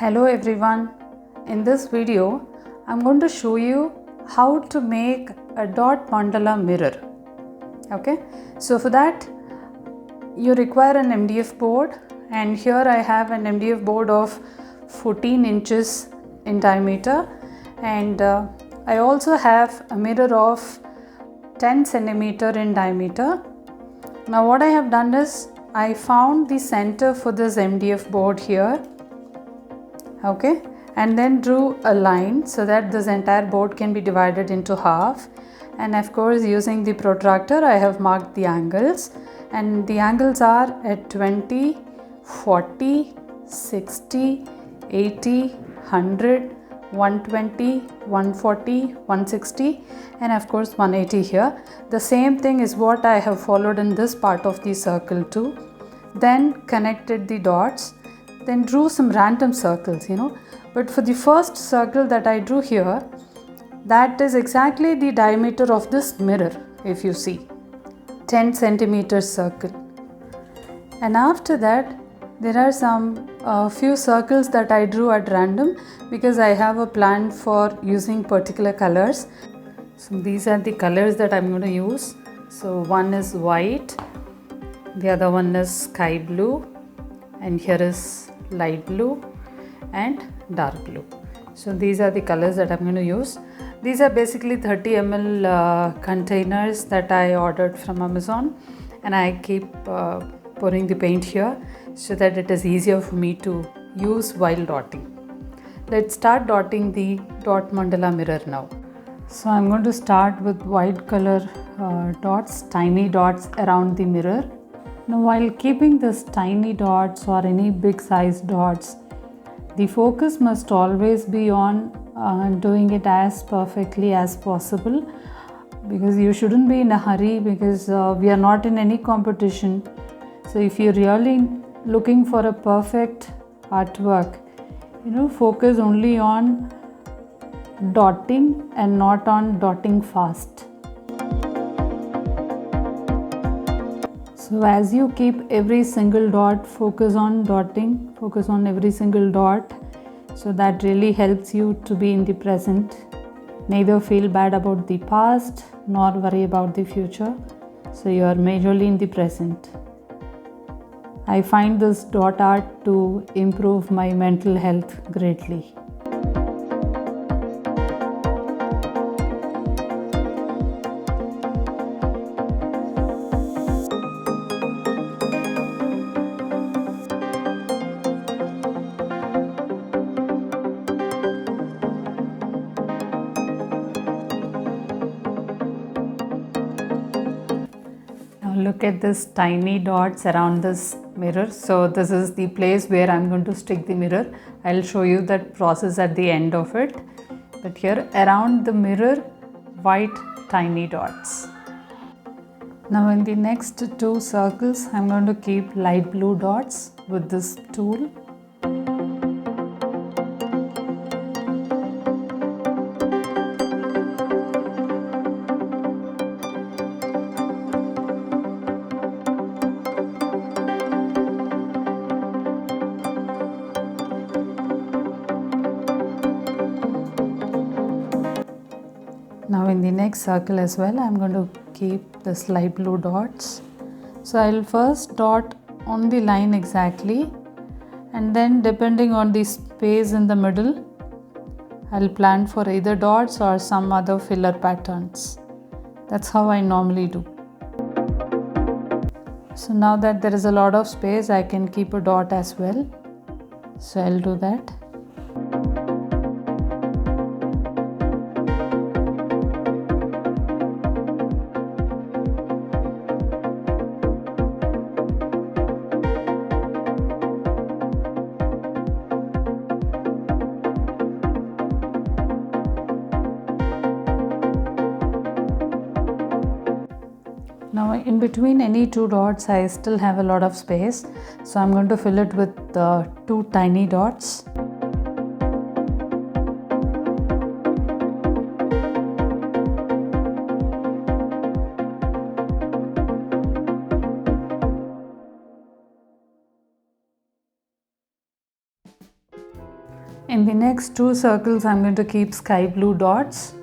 Hello everyone. In this video, I'm going to show you how to make a dot mandala mirror. Okay, so for that you require an MDF board, and here I have an MDF board of 14 inches in diameter, and I also have a mirror of 10 centimeter in diameter. Now what I have done is I found the center for this MDF board here. Okay, and then drew a line so that this entire board can be divided into half, and of course using the protractor I have marked the angles, and the angles are at 20, 40, 60, 80, 100, 120, 140, 160 and of course 180 here. The same thing is what I have followed in this part of the circle too. Then connected the dots, then drew some random circles, but for the first circle that I drew here, that is exactly the diameter of this mirror. If you see, 10 centimeter circle, and after that there are some few circles that I drew at random because I have a plan for using particular colors. So these are the colors that I'm going to use. So one is white, the other one is sky blue, and here is light blue and dark blue. So these are the colors that I'm going to use. These are basically 30 ml containers that I ordered from Amazon, and I keep pouring the paint here so that it is easier for me to use while dotting. Let's start dotting the dot mandala mirror now. So I'm going to start with white color dots, tiny dots around the mirror. Now while keeping this tiny dots or any big size dots, the focus must always be on doing it as perfectly as possible, because you shouldn't be in a hurry, because we are not in any competition. So if you're really looking for a perfect artwork, focus only on dotting and not on dotting fast. So as you keep every single dot, focus on dotting, focus on every single dot. So that really helps you to be in the present. Neither feel bad about the past nor worry about the future. So you are majorly in the present. I find this dot art to improve my mental health greatly. Look at this tiny dots around this mirror. So this is the place where I'm going to stick the mirror. I'll show you that process at the end of it. But here around the mirror, white tiny dots. Now in the next two circles, I'm going to keep light blue dots with this tool. Now in the next circle as well, I'm going to keep this light blue dots. So I'll first dot on the line exactly, and then depending on the space in the middle, I'll plan for either dots or some other filler patterns. That's how I normally do. So now that there is a lot of space, I can keep a dot as well. So I'll do that. Now in between any two dots, I still have a lot of space. So I'm going to fill it with two tiny dots. In the next 2 circles, I'm going to keep sky blue dots.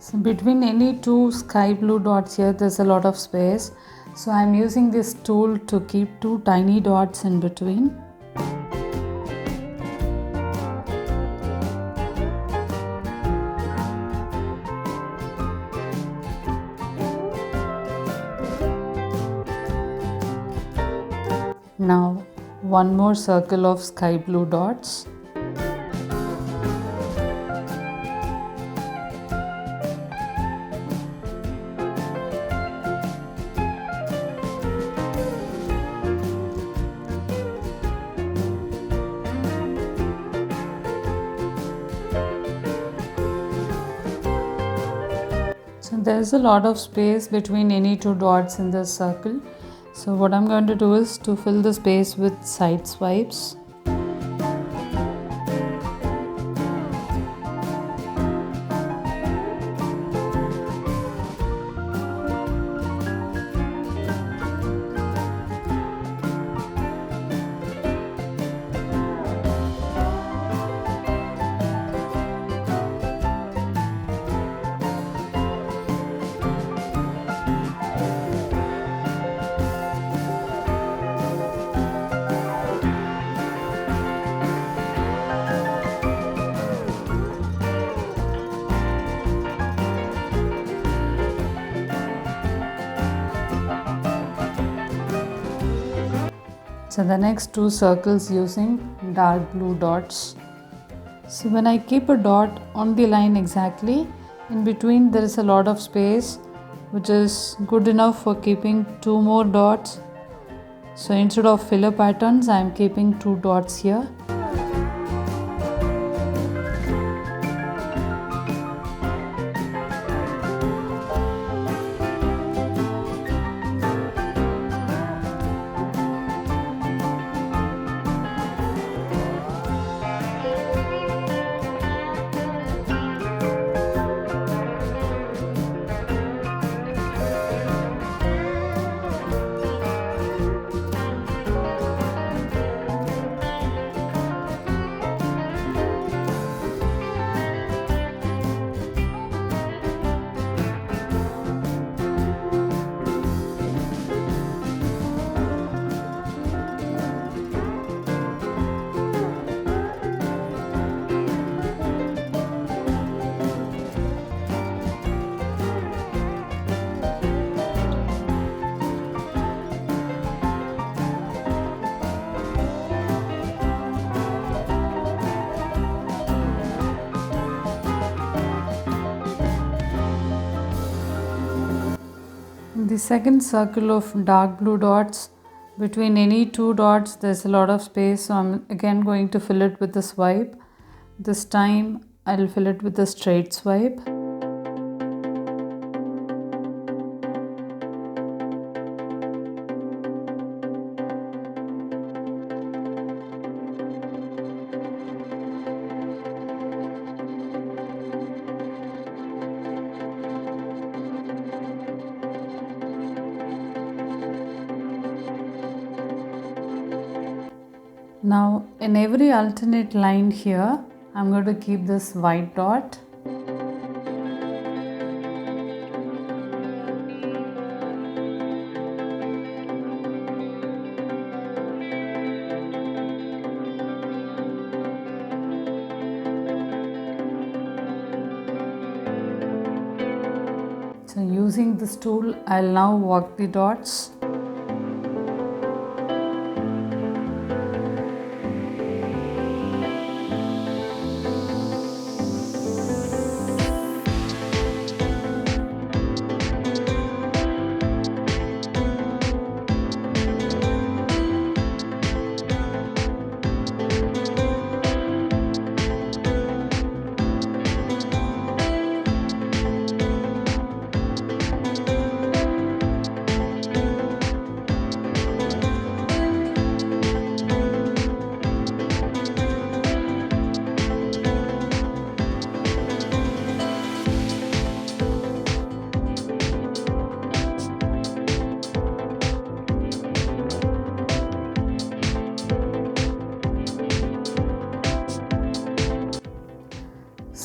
So between any 2 sky blue dots here, there's a lot of space. So I'm using this tool to keep 2 tiny dots in between. Now one more circle of sky blue dots. So there's a lot of space between any 2 dots in this circle. So what I'm going to do is to fill the space with side swipes. So the next 2 circles using dark blue dots. So when I keep a dot on the line exactly, in between there is a lot of space, which is good enough for keeping 2 more dots. So instead of filler patterns, I am keeping 2 dots here. In the second circle of dark blue dots, between any 2 dots there's a lot of space, so I'm again going to fill it with a swipe. This time I'll fill it with a straight swipe. Now in every alternate line here, I'm going to keep this white dot. So using this tool, I'll now walk the dots.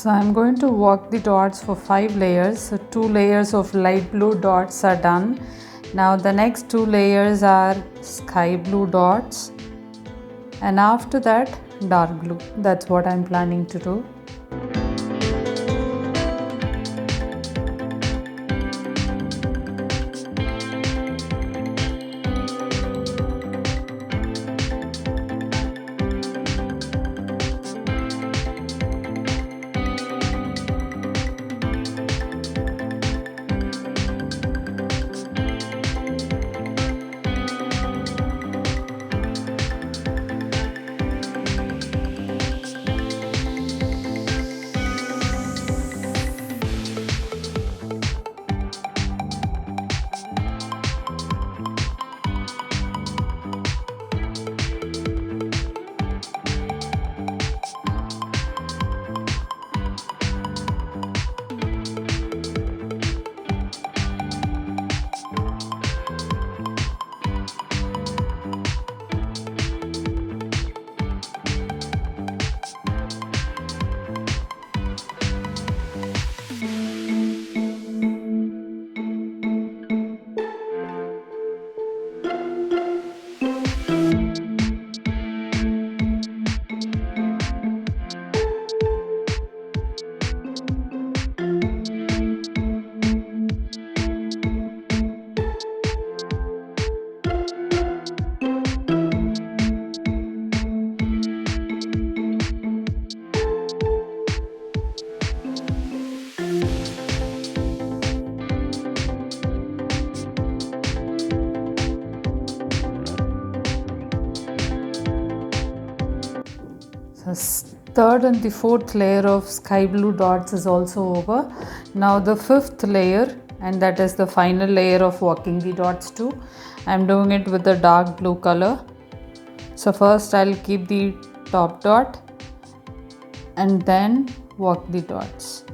So I'm going to work the dots for 5 layers. So 2 layers of light blue dots are done. Now the next 2 layers are sky blue dots, and after that dark blue. That's what I'm planning to do. The third and the fourth layer of sky blue dots is also over. Now the fifth layer, and that is the final layer of working the dots too. I'm doing it with the dark blue color. So first I'll keep the top dot and then work the dots.